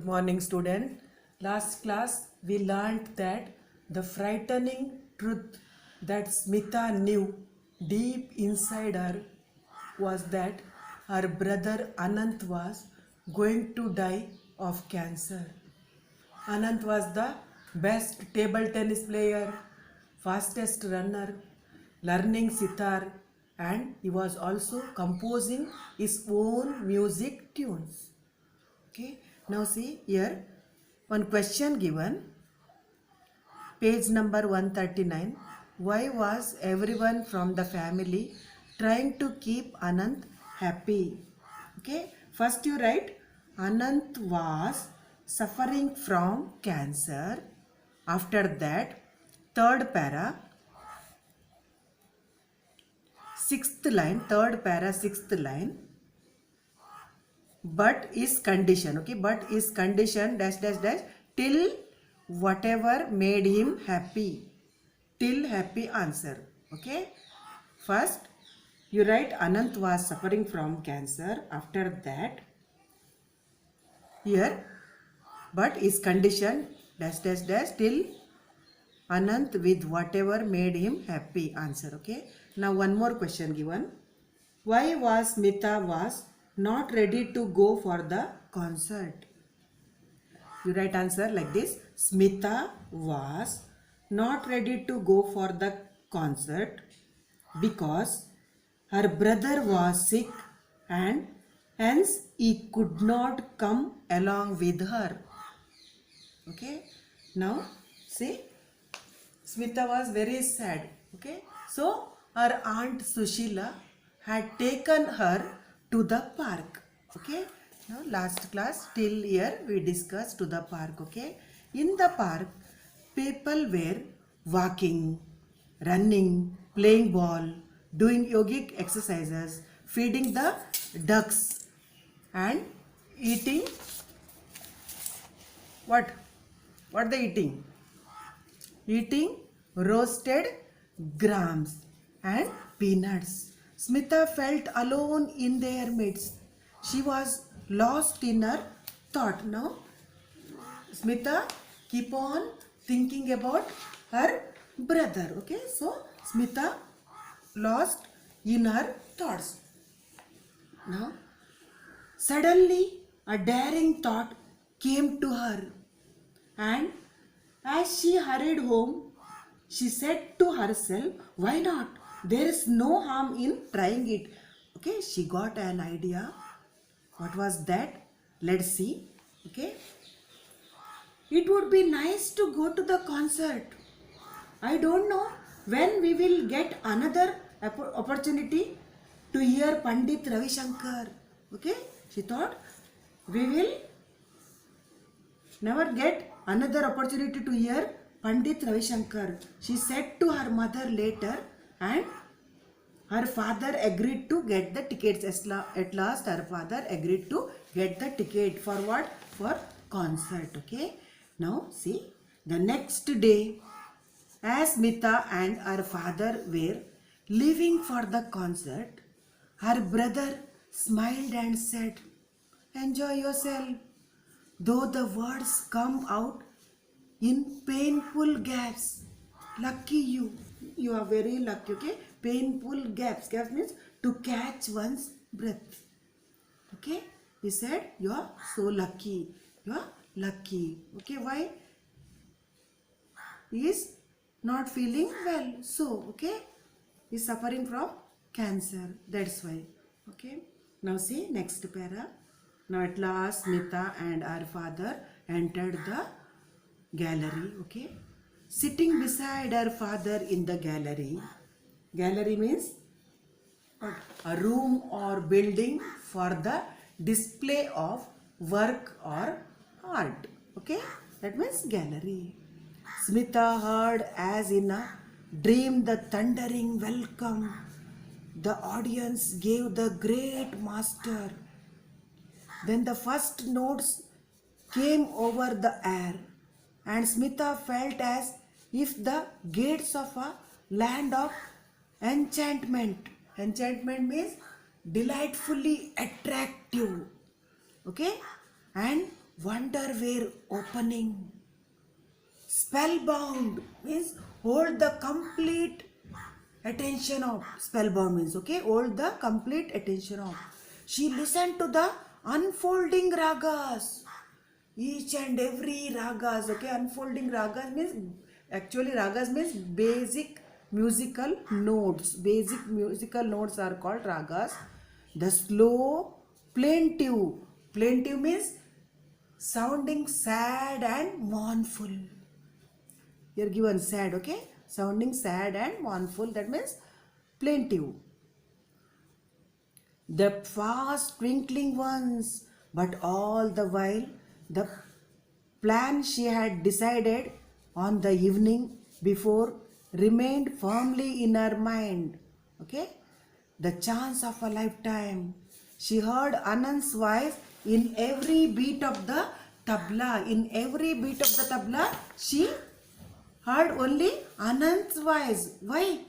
morning, student. Last class we learned that the frightening truth that Smita knew deep inside her was that her brother Anant was going to die of cancer. Anant was the best table tennis player, fastest runner, learning sitar, and he was also composing his own music tunes. Okay, now see here one question given, page number 139. Why was everyone from the family trying to keep Anant happy? Okay, first you write Anant was suffering from cancer. After that, third para, sixth line, third para, sixth line. But is condition, okay, but is condition dash dash dash till whatever made him happy, till happy answer. Okay, first you write Anant was suffering from cancer. After that here but is condition dash dash dash till Anant with whatever made him happy answer. Okay, now one more question given. Why was Smita was not ready to go for the concert? You write answer like this. Smita was not ready to go for the concert because her brother was sick and hence he could not come along with her. Okay, now see, Smita was very sad. Okay, so her aunt Sushila had taken her to the park. Okay, now last class till here we discussed to the park. Okay, in the park people were walking, running, playing ball, doing yogic exercises, feeding the ducks and eating what they eating? Eating roasted grams and peanuts. Smita felt alone in their midst. She was lost in her thought. Now, Smita keep on thinking about her brother. Okay, so Smita lost in her thoughts. Now, suddenly a daring thought came to her, and as she hurried home, she said to herself, why not? There is no harm in trying it. Okay, she got an idea. What was that? Let's see. Okay, it would be nice to go to the concert. I don't know when we will get another opportunity to hear Pandit Ravi Shankar. Okay, she thought we will never get another opportunity to hear Pandit Ravi Shankar. She said to her mother later, and her father agreed to get the tickets. At last her father agreed to get the ticket for what? For concert. Okay, now see, the next day as Smita and her father were leaving for the concert, her brother smiled and said, enjoy yourself. Though the words come out in painful gaps. Lucky you. You are very lucky, okay? Painful gaps. Gaps means to catch one's breath. Okay? He said, you are so lucky. You are lucky. Okay, why? He is not feeling well. So, okay? He is suffering from cancer. That's why. Okay? Now see, next para. Now at last Smita and her father entered the gallery. Okay, sitting beside her father in the gallery. Gallery means what? A room or building for the display of work or art. Okay, that means gallery. Smita heard as in a dream the thundering welcome. The audience gave the great master. Then the first notes came over the air, and Smita felt as if the gates of a land of enchantment. Enchantment means delightfully attractive. Okay? And wonder were opening. Spellbound means hold the complete attention of. Spellbound means, okay, hold the complete attention of. She listened to the unfolding ragas. Each and every ragas, okay, unfolding ragas means, actually ragas means basic musical notes. Basic musical notes are called ragas. The slow, plaintive. Plaintive means sounding sad and mournful. You're given sad, okay? Sounding sad and mournful, that means plaintive. The fast twinkling ones, but all the while the plan she had decided on the evening before remained firmly in her mind. Okay? The chance of a lifetime. She heard Anand's voice in every beat of the tabla. In every beat of the tabla, she heard only Anand's voice. Why?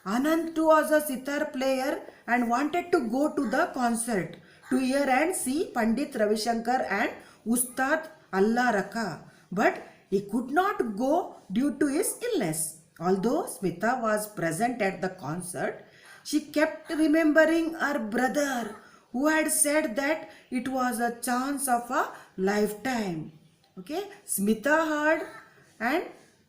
Anand too was a sitar player and wanted to go to the concert to hear and see Pandit Ravi Shankar and Ustad Allah Raka. But he could not go due to his illness. Although Smita was present at the concert, she kept remembering her brother who had said that it was a chance of a lifetime. Okay, Smita heard and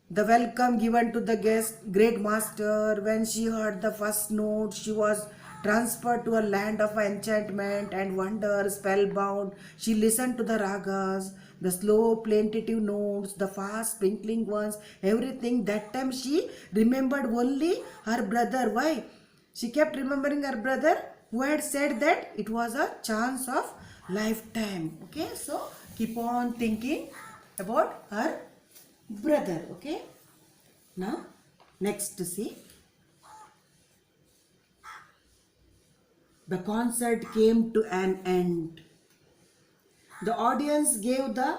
the welcome given to the guest, great master. When she heard the first note, she was transferred to a land of enchantment and wonder, spellbound. She listened to the ragas, the slow plaintive notes, the fast sprinkling ones, everything. That time she remembered only her brother. Why? She kept remembering her brother who had said that it was a chance of lifetime. Okay, so keep on thinking about her brother. Okay, now next to see, the concert came to an end. The audience gave the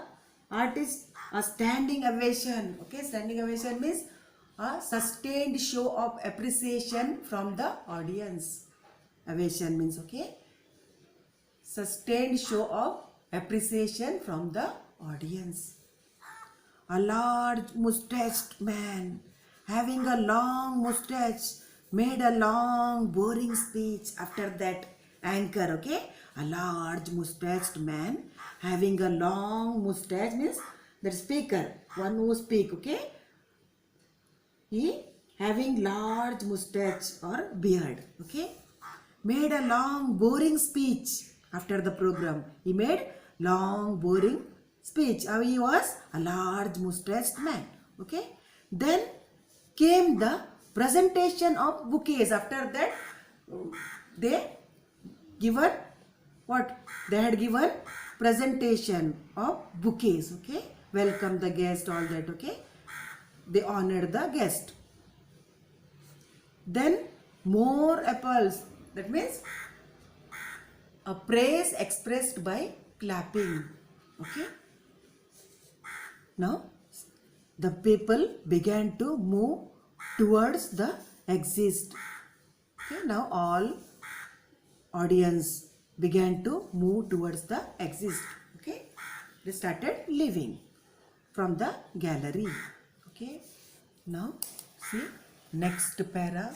artist a standing ovation. Okay, standing ovation means a sustained show of appreciation from the audience. Ovation means, okay, sustained show of appreciation from the audience. A large mustached man having a long mustache made a long boring speech after that anchor. Okay, a large mustached man having a long mustache means the speaker, one who speak. Okay, he having large mustache or beard. Okay, made a long boring speech after the program. He made long boring speech. He was a large mustached man. Okay, then came the presentation of bouquets. After that they given what? They had given presentation of bouquets. Okay, welcome the guest, all that. Okay, they honored the guest. Then more apples, that means a praise expressed by clapping. Okay, now the people began to move towards the exit. Okay, now all audience began to move towards the exit. Okay, they started leaving from the gallery. Okay, now see next para.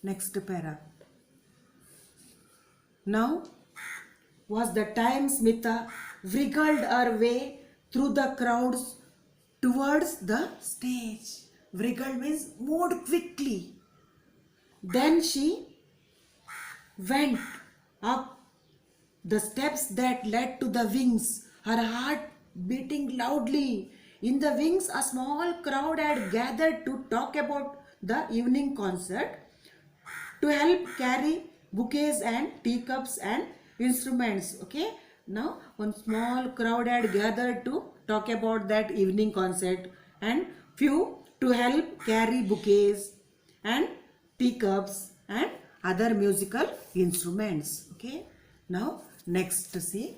Next para. Now was the time Smita wriggled her way through the crowds towards the stage. Wriggled means moved quickly. Then she went up the steps that led to the wings, her heart beating loudly. In the wings, a small crowd had gathered to talk about the evening concert, to help carry bouquets and teacups and instruments. Okay, now one small crowd had gathered to talk about that evening concert, and few to help carry bouquets and teacups and other musical instruments. Okay, now next to see,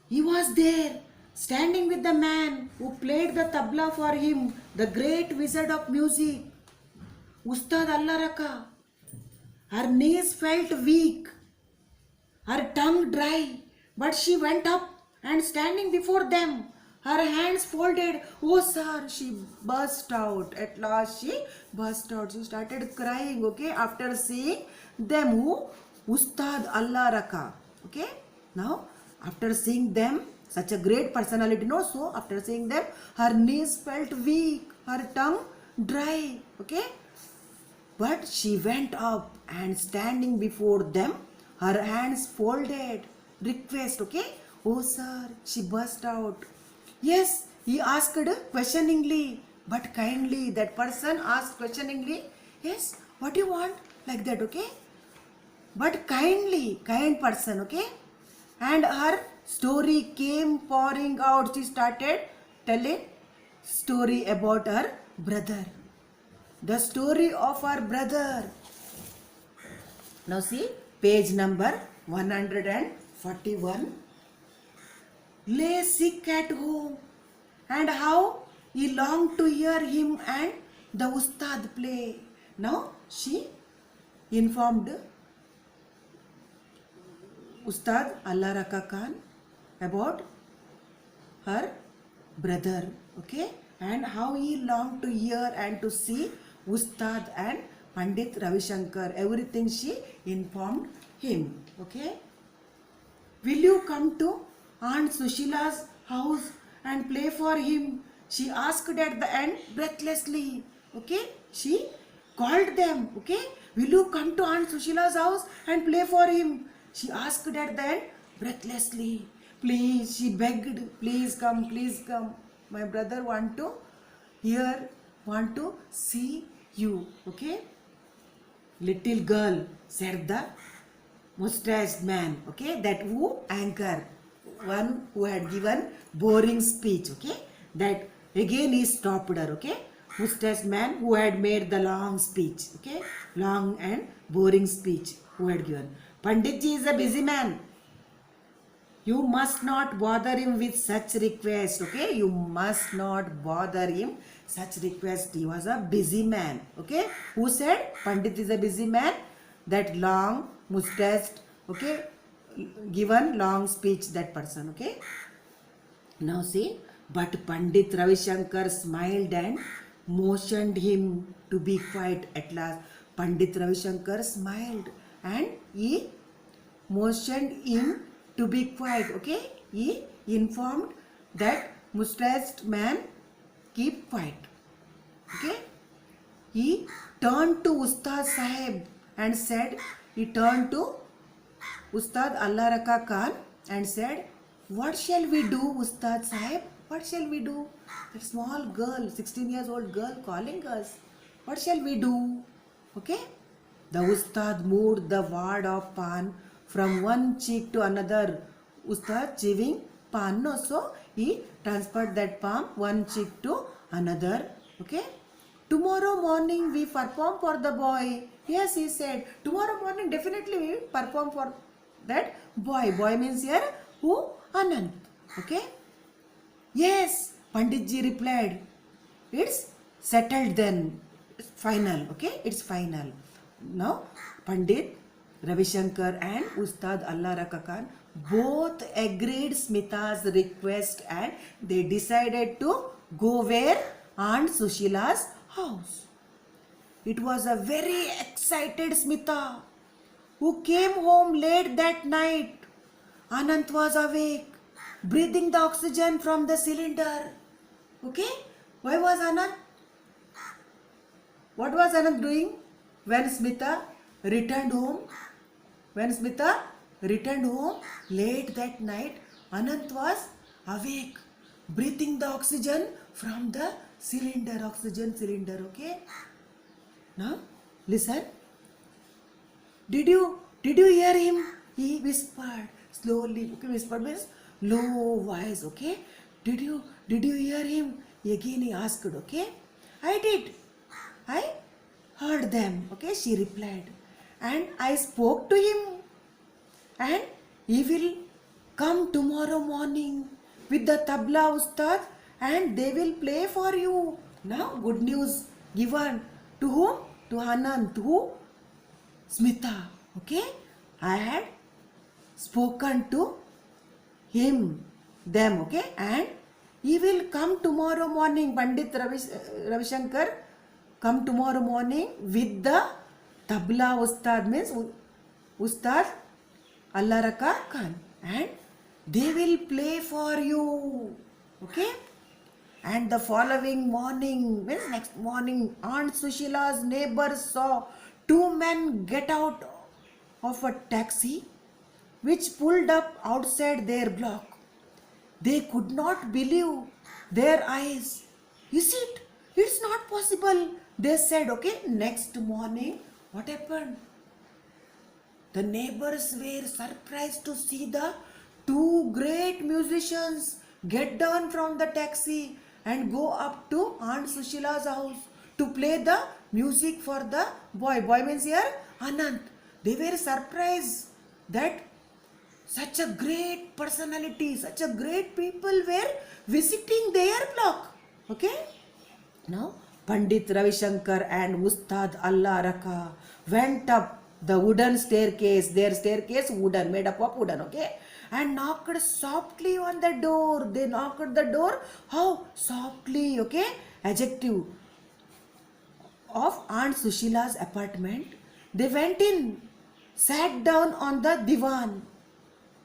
he was there standing with the man who played the tabla for him, the great wizard of music, Ustad Allah Raka. Her knees felt weak, her tongue dry, but she went up and standing before them, her hands folded. Oh, sir, she burst out. At last, she burst out. She started crying, okay, after seeing them. Who? Ustad Allah Raka. Okay, now, after seeing them, such a great personality, no? So, after seeing them, her knees felt weak, her tongue dry, okay. But she went up and standing before them, her hands folded. Request, okay? Oh, sir, she burst out. Yes, he asked questioningly, but kindly. That person asked questioningly, yes, what do you want? Like that, okay? But kindly, kind person, okay? And her story came pouring out. She started telling story about her brother. The story of our brother. Now see page number 141. Lay sick at home, and how he longed to hear him and the Ustad play. Now she informed Ustad Allah Raka Khan about her brother, okay, and how he longed to hear and to see Ustad and Pandit Ravi Shankar. Everything she informed him, okay. Will you come to Aunt Sushila's house and play for him? She asked at the end breathlessly, okay. She called them, okay. Will you come to Aunt Sushila's house and play for him? She asked at the end breathlessly. Please, she begged, please come, please come. My brother want to hear, want to see you, okay. Little girl, said the mustached man, okay, that who anchor, one who had given boring speech, okay, that again he stopped her, okay. Mustached man who had made the long speech, okay, long and boring speech who had given. Panditji is a busy man. You must not bother him with such request, okay. You must not bother him such request. He was a busy man, okay. Who said Pandit is a busy man? That long mustached, okay, given long speech, that person, okay. Now see, but Pandit Ravi Shankar smiled and motioned him to be quiet. At last Pandit Ravi Shankar smiled and he motioned him to be quiet, okay. He informed that mustached man keep quiet, okay. He turned to Ustad Sahib and said, he turned to Ustad Allah Raka Khan and said, what shall we do, Ustad Sahib? What shall we do? That small girl, 16 years old girl calling us. What shall we do? Okay. The Ustad moved the wad of pan from one cheek to another. Ustad chewing pan, no? So he transferred that palm one cheek to another. Okay. Tomorrow morning we perform for the boy. Yes, he said. Tomorrow morning definitely we perform for that boy. Boy means here who? Anand. Okay. Yes, Panditji replied. It's settled then. It's final. Okay. It's final. Now Pandit Ravi Shankar and Ustad Allah Raka Khan both agreed Smita's request and they decided to go where? Aunt Sushila's house. It was a very excited Smita who came home late that night. Anant was awake, breathing the oxygen from the cylinder. Okay? Why was Anant? What was Anant doing when Smita returned home? When Smita returned home late that night, Anant was awake, breathing the oxygen from the cylinder, oxygen cylinder, okay? Now, listen. Did you hear him? He whispered slowly. Okay, whispered means low voice, okay? Did you hear him? Again he asked, okay? I did. I heard them, okay? She replied. And I spoke to him. And he will come tomorrow morning with the tabla, Ustad, and they will play for you. Now, good news given to whom? To Anand. Who? Smita, okay? I had spoken to him, them, okay? And he will come tomorrow morning. Pandit Ravi Shankar come tomorrow morning with the tabla ustad, means Ustad Allah Raka Khan, and they will play for you, okay? And the following morning, means next morning, Aunt Sushila's neighbors saw two men get out of a taxi which pulled up outside their block. They could not believe their eyes. Is it? It's not possible. They said, okay, next morning, what happened? The neighbors were surprised to see the two great musicians get down from the taxi and go up to Aunt Sushila's house to play the music for the boy. Boy means here Anant. They were surprised that such a great personality, such a great people were visiting their block. Okay? Now, Pandit Ravi Shankar and Ustad Allah Raka went up the wooden staircase, their staircase wooden, made up of wooden, okay? And knocked softly on the door. They knocked the door, how? Softly, okay? Adjective of Aunt Sushila's apartment. They went in, sat down on the divan,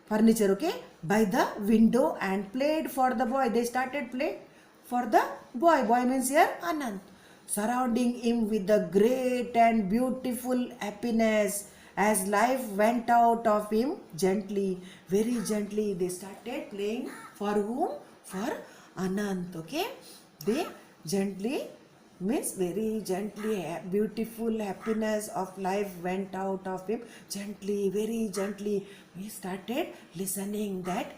furniture, okay, by the window and played for the boy. They started play for the boy. Boy means here Anand. Surrounding him with the great and beautiful happiness as life went out of him gently, very gently. They started playing for whom? For Anand, okay. They gently means very gently, beautiful happiness of life went out of him gently, very gently. We started listening that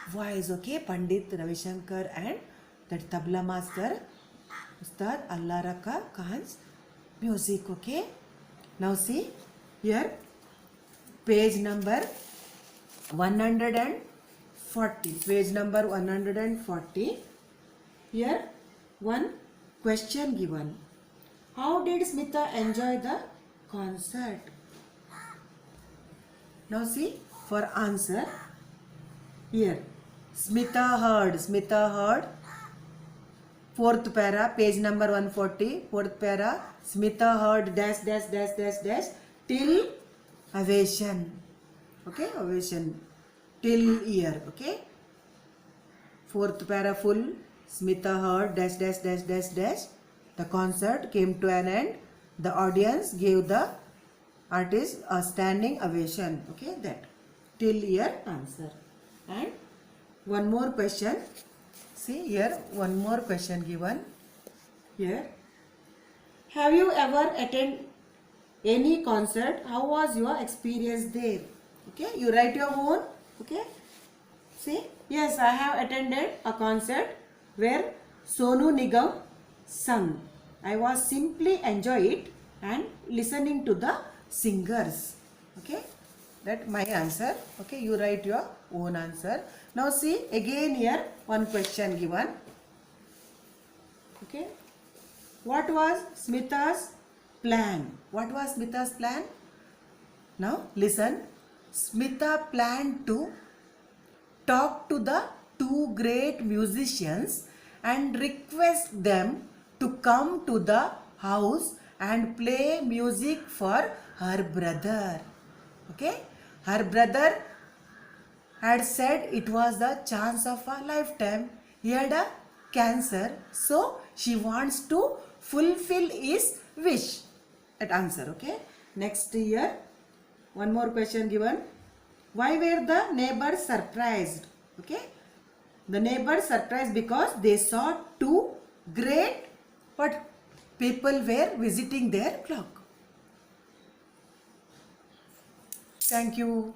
voice, okay, Pandit Ravi Shankar and that tabla master Ustad Allah Raka Khan's music, okay. Now see here, page number 140, page number 140. Here one question given. How did Smita enjoy the concert? Now see, for answer, here Smita heard, fourth para, page number 140, fourth para, Smita heard dash dash dash dash dash till ovation, okay, ovation, till ear, okay. Fourth para full, Smita heard dash dash dash dash dash. The concert came to an end. The audience gave the artist a standing ovation. Okay, that till here answer. And one more question. See here, one more question given. Here, have you ever attended any concert? How was your experience there? Okay, you write your own. Okay, see, yes, I have attended a concert where Sonu Nigam sung. I was simply enjoy it and listening to the singers. Okay, that my answer. Okay, you write your own answer. Now see again here one question given. Okay, what was Smita's plan? What was Smita's plan? Now listen. Smita planned to talk to the two great musicians and request them to come to the house and play music for her brother. Okay, her brother had said it was the chance of a lifetime. He had a cancer, so she wants to fulfill his wish. That answer, okay. Next year, one more question given. Why were the neighbors surprised? Okay, the neighbors surprised because they saw two great people were visiting their block. Thank you.